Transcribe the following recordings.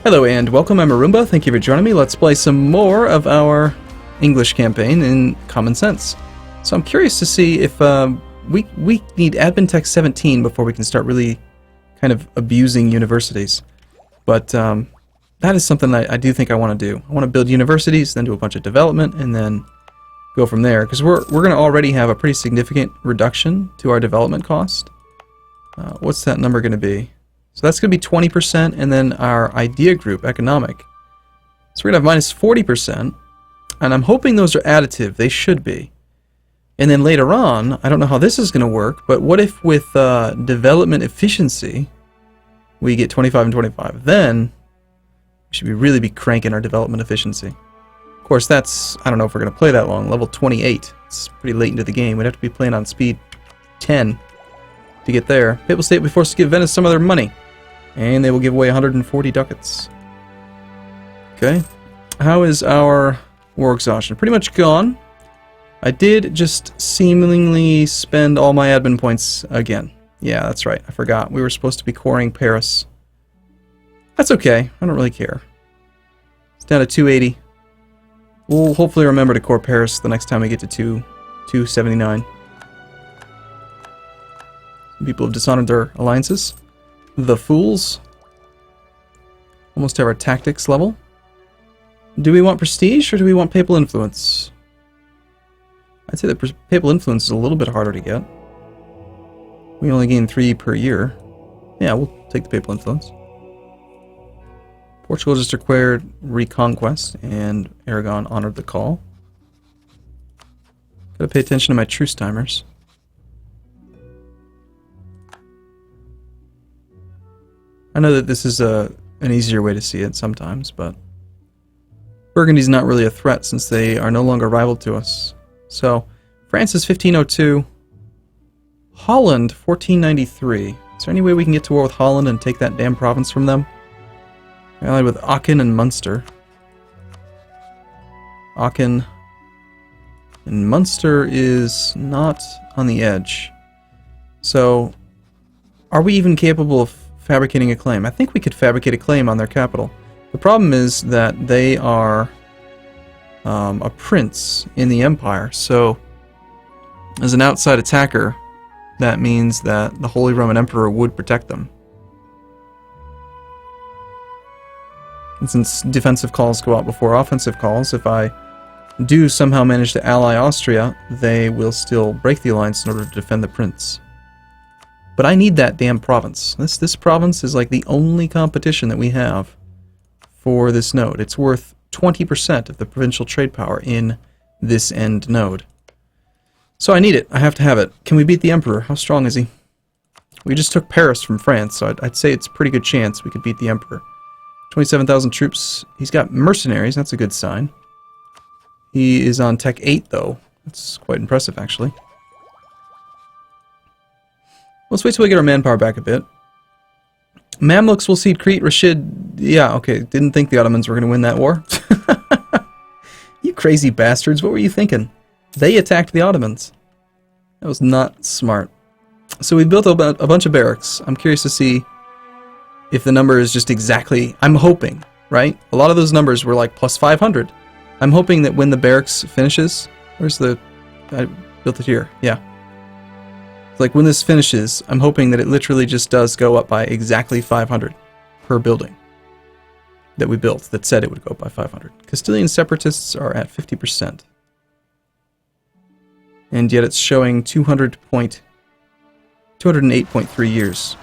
Hello and welcome, I'm Arumba, thank you for joining me. Let's play some more of our English campaign in Common Sense. So I'm curious to see if we need Admin Tech 17 before we can start really kind of abusing universities. But that is something I do think I want to do. I want to build universities, then do a bunch of development, and then go from there. Because we're going to already have a pretty significant reduction to our development cost. What's that number going to be? So that's going to be 20%, and then our idea group, economic. So we're going to have minus 40%, and I'm hoping those are additive. They should be. And then later on, I don't know how this is going to work, but what if with development efficiency, we get 25 and 25? Then we should really be cranking our development efficiency. Of course, that's, I don't know if we're going to play that long. Level 28. It's pretty late into the game. We'd have to be playing on speed 10 to get there. Papal State will be forced to give Venice some of their money. And they will give away 140 ducats. Okay. How is our war exhaustion? Pretty much gone. I did just seemingly spend all my admin points again. Yeah, that's right. I forgot. We were supposed to be coring Paris. That's okay. I don't really care. It's down to 280. We'll hopefully remember to core Paris the next time we get to 279. Some people have dishonored their alliances. The Fools. Almost have our tactics level. Do we want prestige or do we want papal influence? I'd say that papal influence is a little bit harder to get. We only gain 3 per year. Yeah, we'll take the papal influence. Portugal just acquired Reconquest, and Aragon honored the call. Gotta pay attention to my truce timers. I know that this is an easier way to see it sometimes, but Burgundy's not really a threat since they are no longer rival to us. So, France is 1502. Holland, 1493. Is there any way we can get to war with Holland and take that damn province from them? We allied with Aachen and Munster. Aachen and Munster is not on the edge. So, are we even capable of fabricating a claim? I think we could fabricate a claim on their capital. The problem is that they are a prince in the empire, so as an outside attacker, that means that the Holy Roman Emperor would protect them. And since defensive calls go out before offensive calls, if I do somehow manage to ally Austria, they will still break the alliance in order to defend the prince. But I need that damn province. This province is like the only competition that we have for this node. It's worth 20% of the provincial trade power in this end node. So I need it. I have to have it. Can we beat the Emperor? How strong is he? We just took Paris from France, so I'd say it's a pretty good chance we could beat the Emperor. 27,000 troops. He's got mercenaries. That's a good sign. He is on Tech 8, though. That's quite impressive, actually. Let's wait till we get our manpower back a bit. Mamluks will cede Crete. Rashid, yeah, okay. Didn't think the Ottomans were going to win that war. You crazy bastards. What were you thinking? They attacked the Ottomans. That was not smart. So we built a bunch of barracks. I'm curious to see if the number is just exactly... I'm hoping, right? A lot of those numbers were like plus 500. I'm hoping that when the barracks finishes... Where's the... I built it here. Yeah. Like when this finishes, I'm hoping that it literally just does go up by exactly 500 per building that we built that said it would go up by 500. Castilian separatists are at 50%. And yet it's showing 208.3 years.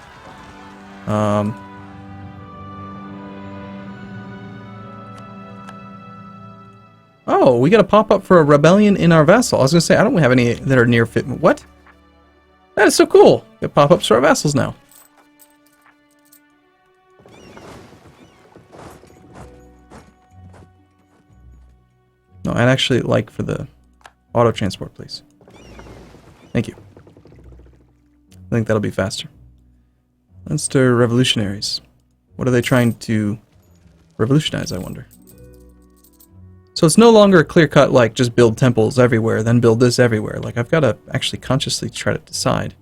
Oh, we got a pop-up for a rebellion in our vassal. I was going to say, I don't have any that are near fit. What? That is so cool! We have pop-ups for our vassals now. No, I'd actually like for the auto-transport, please. Thank you. I think that'll be faster. Let's do revolutionaries. What are they trying to revolutionize, I wonder? So it's no longer a clear-cut, like, just build temples everywhere, then build this everywhere. Like, I've got to actually consciously try to decide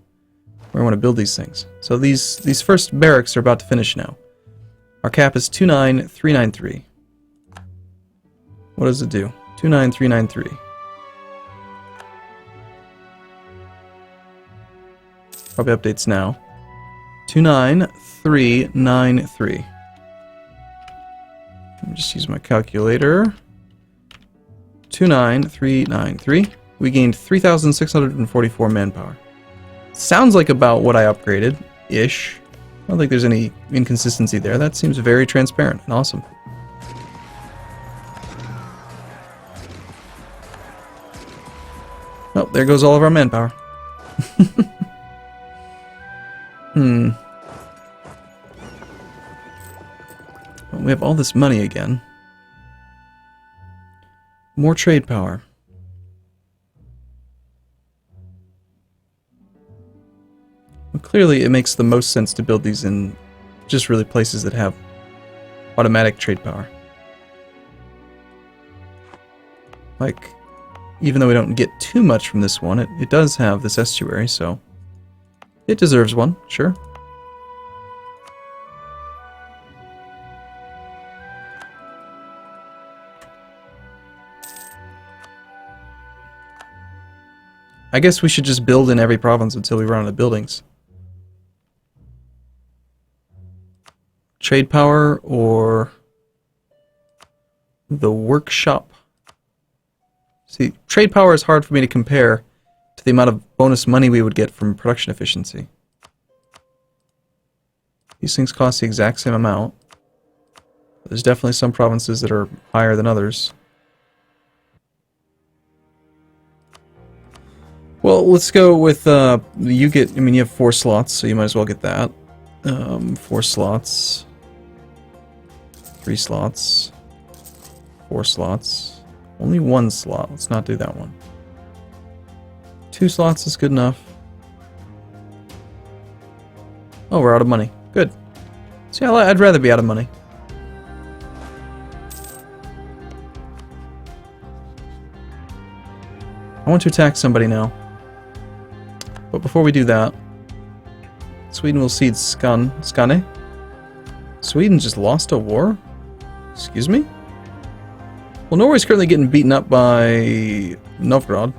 where I want to build these things. So these first barracks are about to finish now. Our cap is 29393. What does it do? 29393. Probably updates now. 29393. Let me just use my calculator. 29393. We gained 3,644 manpower. Sounds like about what I upgraded-ish. I don't think there's any inconsistency there. That seems very transparent and awesome. Oh, there goes all of our manpower. Well, we have all this money again. More trade power. Well, clearly, it makes the most sense to build these in just really places that have automatic trade power. Like, even though we don't get too much from this one, it does have this estuary, so it deserves one, sure. I guess we should just build in every province until we run out of buildings. Trade power or the workshop. See, trade power is hard for me to compare to the amount of bonus money we would get from production efficiency. These things cost the exact same amount. There's definitely some provinces that are higher than others. Well, let's go with, you have 4 slots, so you might as well get that. 4 slots. 3 slots. 4 slots. Only 1 slot. Let's not do that one. 2 slots is good enough. Oh, we're out of money. Good. See, I'd rather be out of money. I want to attack somebody now. But before we do that, Sweden will cede Skane. Sweden just lost a war? Excuse me? Well, Norway's currently getting beaten up by Novgorod.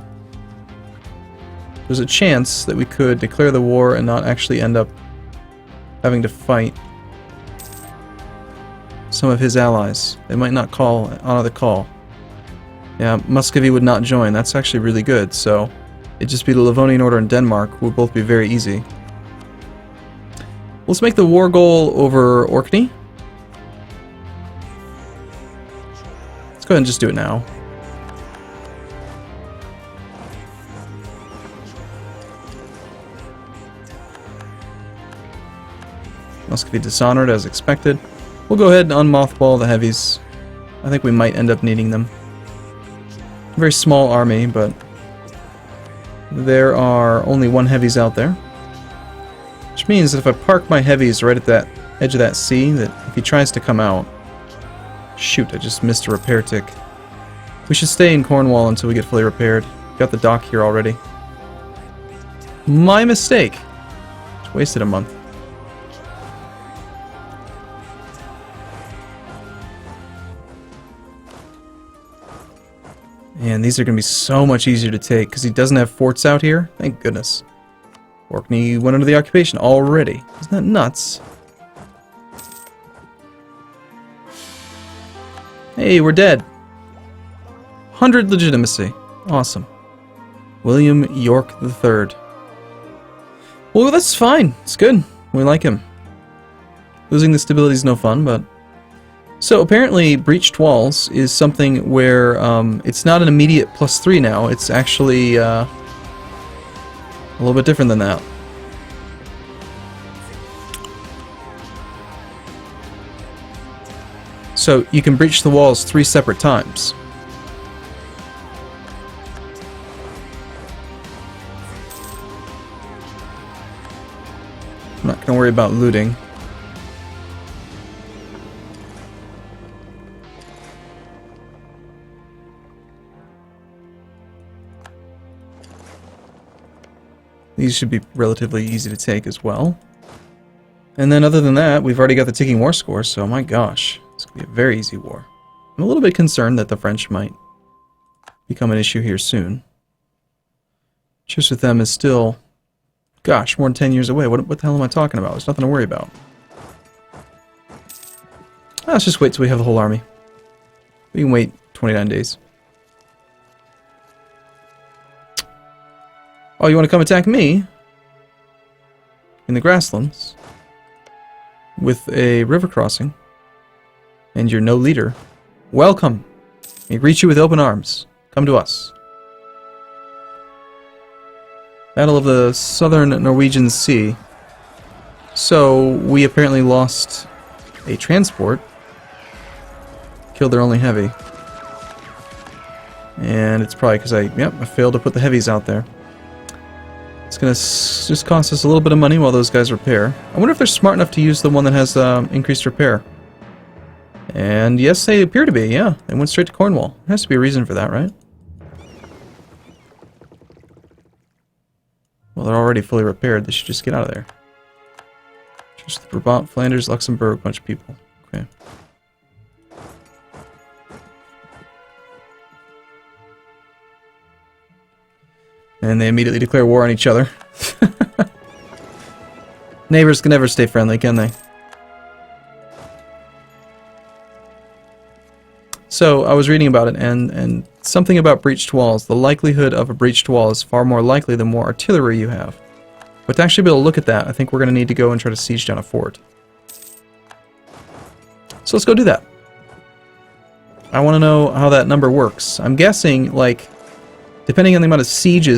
There's a chance that we could declare the war and not actually end up having to fight some of his allies. They might not honor the call. Yeah, Muscovy would not join. That's actually really good, so it'd just be the Livonian Order and Denmark would both be very easy. Let's make the war goal over Orkney. Let's go ahead and just do it now. Muscovy dishonored as expected. We'll go ahead and unmothball the heavies. I think we might end up needing them. A very small army, but there are only 1 heavies out there. Which means that if I park my heavies right at that edge of that sea, that if he tries to come out... Shoot, I just missed a repair tick. We should stay in Cornwall until we get fully repaired. Got the dock here already. My mistake! Just wasted a month. And these are going to be so much easier to take, because he doesn't have forts out here. Thank goodness. Orkney went under the occupation already. Isn't that nuts? Hey, we're dead. 100 legitimacy. Awesome. William York III. Well, that's fine. It's good. We like him. Losing the stability is no fun, but... So, apparently, breached walls is something where it's not an immediate +3 now. It's actually a little bit different than that. So, you can breach the walls 3 separate times. I'm not going to worry about looting. These should be relatively easy to take as well. And then other than that, we've already got the ticking war score, so my gosh, it's going to be a very easy war. I'm a little bit concerned that the French might become an issue here soon. Truce with them is still, gosh, more than 10 years away. What the hell am I talking about? There's nothing to worry about. Let's just wait till we have the whole army. We can wait 29 days. Oh, you want to come attack me? In the grasslands? With a river crossing? And you're no leader? Welcome! We greet you with open arms. Come to us. Battle of the Southern Norwegian Sea. So, we apparently lost a transport. Killed their only heavy. And it's probably because I failed to put the heavies out there. It's going to just cost us a little bit of money while those guys repair. I wonder if they're smart enough to use the one that has increased repair. And yes, they appear to be, yeah. They went straight to Cornwall. There has to be a reason for that, right? Well, they're already fully repaired. They should just get out of there. Just the Brabant, Flanders, Luxembourg, bunch of people. Okay. And they immediately declare war on each other. Neighbors can never stay friendly, can they? So, I was reading about it, and something about breached walls. The likelihood of a breached wall is far more likely the more artillery you have. But to actually be able to look at that, I think we're going to need to go and try to siege down a fort. So let's go do that. I want to know how that number works. I'm guessing, like, depending on the amount of siege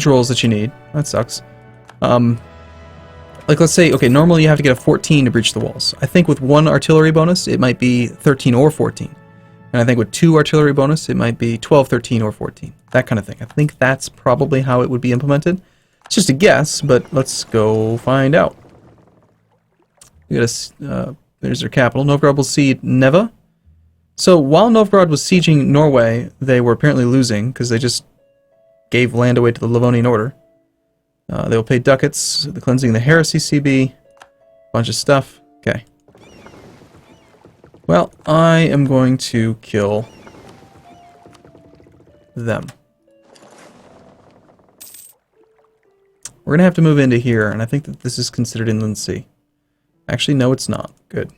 rolls that you need. That sucks. Like, let's say, okay, normally you have to get a 14 to breach the walls. I think with one artillery bonus, it might be 13 or 14. And I think with 2 artillery bonus, it might be 12, 13, or 14. That kind of thing. I think that's probably how it would be implemented. It's just a guess, but let's go find out. We got there's their capital. Novgorod will siege Neva. So while Novgorod was sieging Norway, they were apparently losing because they just gave land away to the Livonian Order. They will pay ducats, the cleansing the heresy CB, bunch of stuff. Okay. Well, I am going to kill them. We're going to have to move into here, and I think that this is considered inland sea. Actually, no, it's not. Good.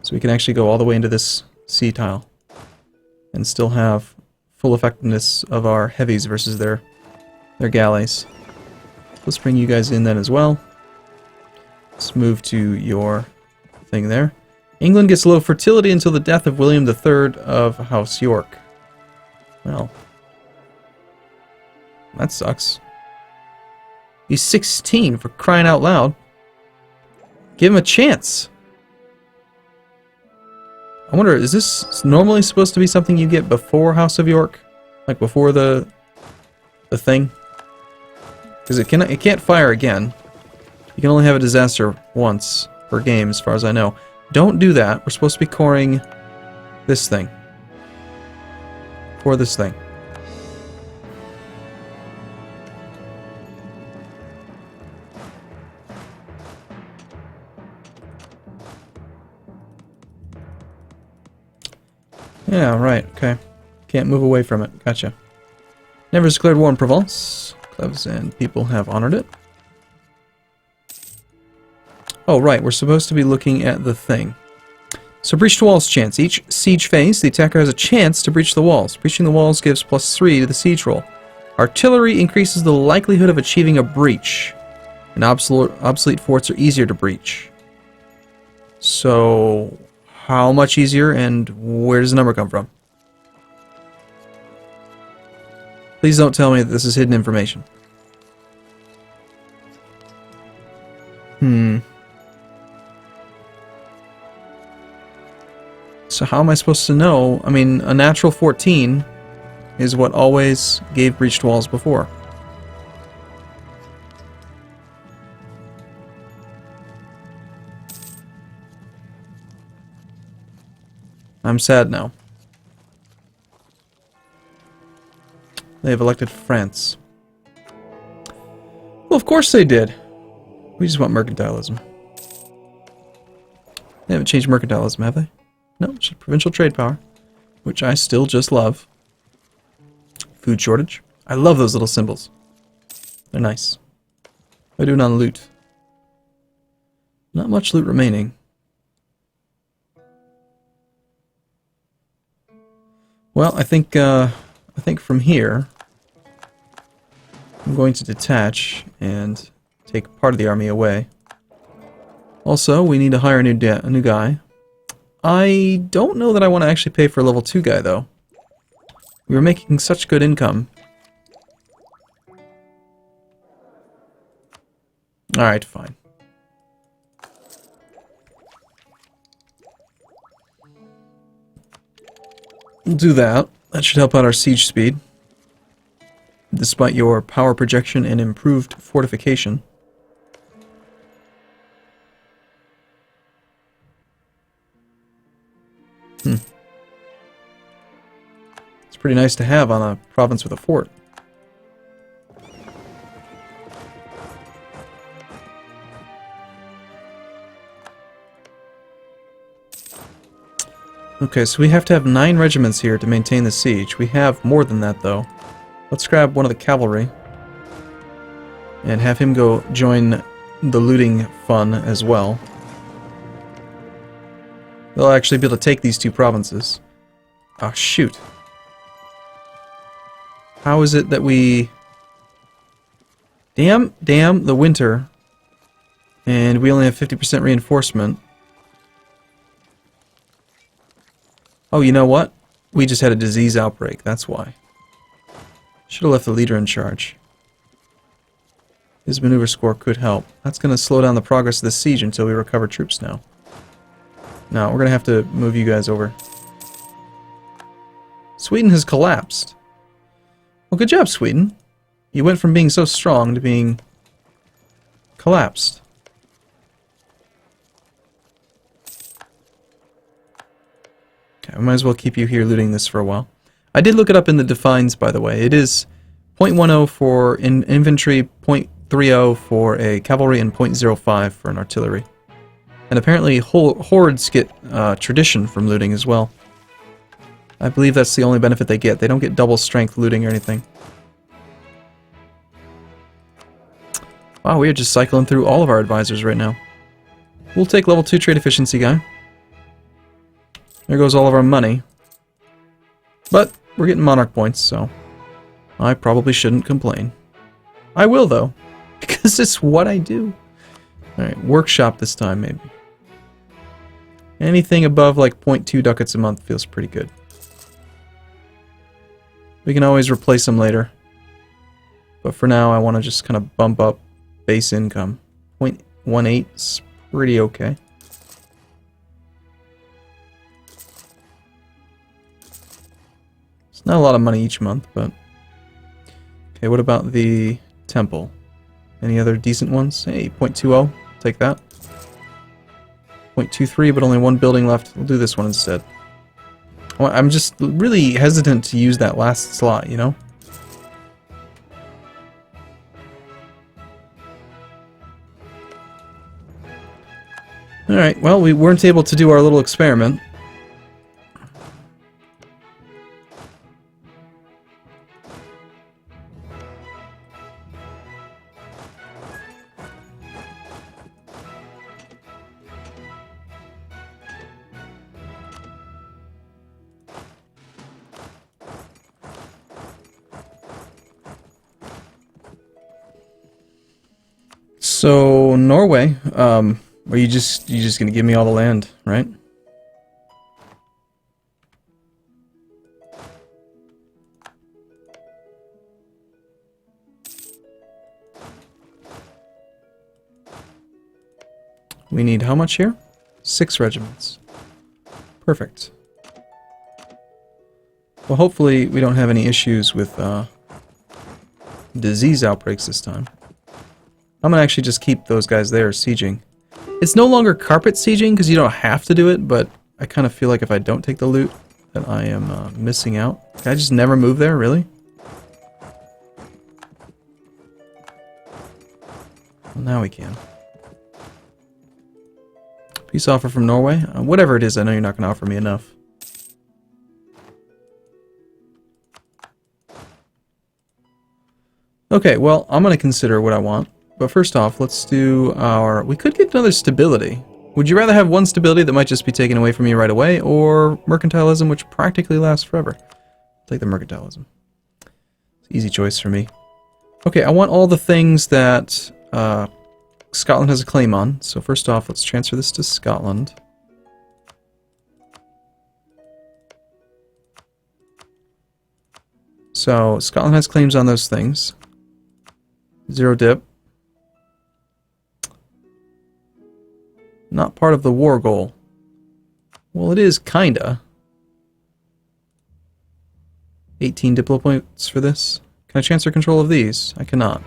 So we can actually go all the way into this sea tile and still have full effectiveness of our heavies versus their galleys. Let's bring you guys in then as well. Let's move to your thing there. England gets low fertility until the death of William III of House York. Well, that sucks. He's 16 for crying out loud. Give him a chance. I wonder, is this normally supposed to be something you get before House of York? Like before the thing? Because it can't fire again. You can only have a disaster once per game, as far as I know. Don't do that. We're supposed to be coring this thing. For this thing. Yeah, right, okay. Can't move away from it. Gotcha. Never has declared war in Provence. Cleves and people have honored it. Oh, right, we're supposed to be looking at the thing. So, breach the walls chance. Each siege phase, the attacker has a chance to breach the walls. Breaching the walls gives +3 to the siege roll. Artillery increases the likelihood of achieving a breach. And obsolete forts are easier to breach. So, how much easier and where does the number come from? Please don't tell me that this is hidden information. So how am I supposed to know? I mean, a natural 14 is what always gave breached walls before. I'm sad now. They have elected France. Well, of course they did. We just want mercantilism. They haven't changed mercantilism, have they? No, it's just provincial trade power, which I still just love. Food shortage. I love those little symbols. They're nice. What are we doing on loot? Not much loot remaining. Well, I think from here, I'm going to detach and take part of the army away. Also, we need to hire a new guy. I don't know that I want to actually pay for a level 2 guy, though. We were making such good income. Alright, fine. We'll do that. That should help out our siege speed. Despite your power projection and improved fortification. It's pretty nice to have on a province with a fort. Okay, so we have to have 9 regiments here to maintain the siege. We have more than that, though. Let's grab one of the cavalry and have him go join the looting fun as well. They'll actually be able to take these 2 provinces. Oh, shoot. How is it that we... Damn the winter. And we only have 50% reinforcement. Oh, you know what? We just had a disease outbreak, that's why. Should have left the leader in charge. His maneuver score could help. That's going to slow down the progress of the siege until we recover troops now. No, we're going to have to move you guys over. Sweden has collapsed. Well, good job, Sweden. You went from being so strong to being collapsed. Okay, we might as well keep you here looting this for a while. I did look it up in the defines, by the way. It is 0.10 for an infantry, 0.30 for a cavalry, and 0.05 for an artillery. And apparently hordes get tradition from looting as well. I believe that's the only benefit they get. They don't get double strength looting or anything. Wow, we are just cycling through all of our advisors right now. We'll take level 2 trade efficiency guy. There goes all of our money. But we're getting monarch points, so I probably shouldn't complain. I will, though, because it's what I do. Alright, workshop this time, maybe. Anything above like 0.2 ducats a month feels pretty good. We can always replace them later. But for now, I want to just kind of bump up base income. 0.18 is pretty okay. It's not a lot of money each month, but... Okay, what about the temple? Any other decent ones? Hey, 0.20. Take that. 0.23, but only 1 building left. We'll do this one instead. I'm just really hesitant to use that last slot, you know? Alright, well, we weren't able to do our little experiment. So, Norway, are you just gonna give me all the land, right? We need how much here? 6 regiments. Perfect. Well, hopefully we don't have any issues with disease outbreaks this time. I'm gonna actually just keep those guys there sieging. It's no longer carpet sieging because you don't have to do it, but I kind of feel like if I don't take the loot, that I am missing out. Can I just never move there, really? Well, now we can. Peace offer from Norway. Whatever it is, I know you're not going to offer me enough. Okay, well, I'm going to consider what I want. But first off, let's do our... We could get another stability. Would you rather have one stability that might just be taken away from you right away, or mercantilism, which practically lasts forever? I'll take the mercantilism. It's an easy choice for me. Okay, I want all the things that Scotland has a claim on. So first off, let's transfer this to Scotland. So Scotland has claims on those things. 0 dip. Not part of the war goal. Well, it is kinda. 18 diplo points for this. Can I transfer control of these? I cannot.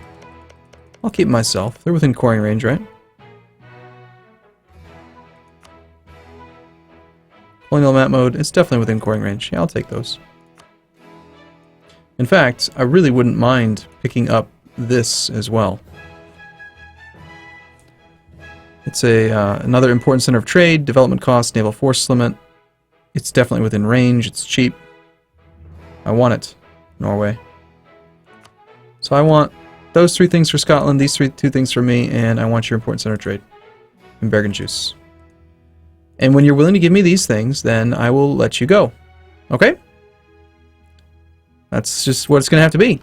I'll keep myself. They're within coring range, right? Colonial map mode. It's definitely within coring range. Yeah, I'll take those. In fact, I really wouldn't mind picking up this as well. It's another important center of trade, development cost, naval force limit. It's definitely within range. It's cheap. I want it, Norway. So I want those 3 things for Scotland, these 2 things for me, and I want your important center of trade in Bergen Juice. And when you're willing to give me these things, then I will let you go. Okay? That's just what it's going to have to be.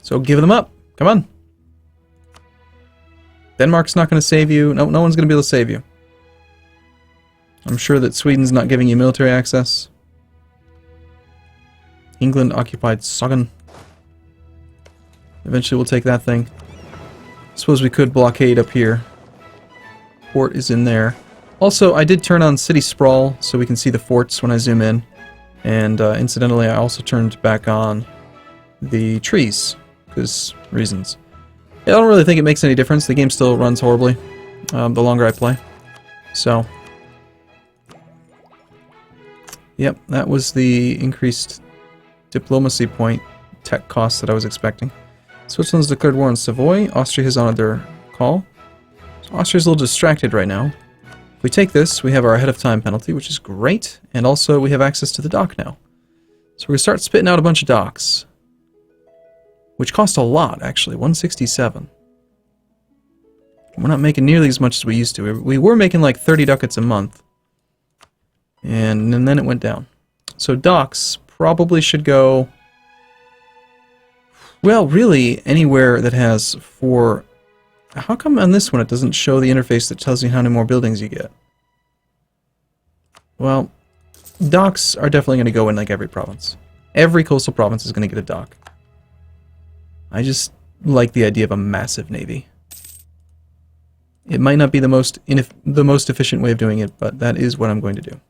So give them up. Come on. Denmark's not going to save you. No one's going to be able to save you. I'm sure that Sweden's not giving you military access. England occupied Sogn. Eventually we'll take that thing. Suppose we could blockade up here. Port is in there. Also, I did turn on City Sprawl so we can see the forts when I zoom in. And incidentally, I also turned back on the trees, because reasons. I don't really think it makes any difference. The game still runs horribly the longer I play. So, yep, that was the increased diplomacy point tech cost that I was expecting. Switzerland's declared war on Savoy. Austria has honored their call. So Austria's a little distracted right now. If we take this, we have our ahead of time penalty, which is great, and also we have access to the dock now. So we're going to start spitting out a bunch of docks, which cost a lot, actually, 167. We're not making nearly as much as we used to. We were making like 30 ducats a month, and then it went down. So docks probably should go, well, really anywhere that has 4... How come on this one it doesn't show the interface that tells you how many more buildings you get? Well, docks are definitely going to go in like every province. Every coastal province is going to get a dock. I just like the idea of a massive navy. It might not be the most efficient way of doing it, but that is what I'm going to do.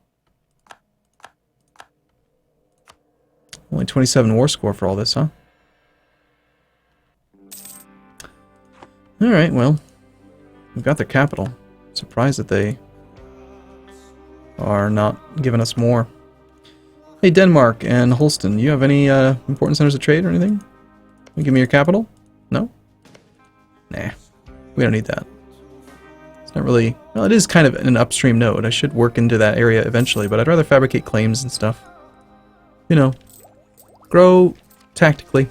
Only 27 war score for all this, huh? Alright, well, we've got the capital. Surprised that they are not giving us more. Hey, Denmark and Holsten, you have any important centers of trade or anything? You give me your capital? No? Nah, we don't need that. It's not really... Well, it is kind of an upstream node. I should work into that area eventually, but I'd rather fabricate claims and stuff. You know, grow tactically.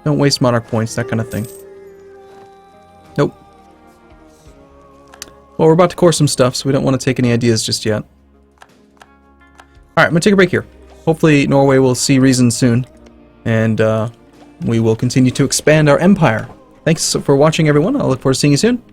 Don't waste monarch points, that kind of thing. Nope. Well, we're about to core some stuff, so we don't want to take any ideas just yet. Alright, I'm going to take a break here. Hopefully Norway will see reason soon, and we will continue to expand our empire. Thanks for watching, everyone. I'll look forward to seeing you soon.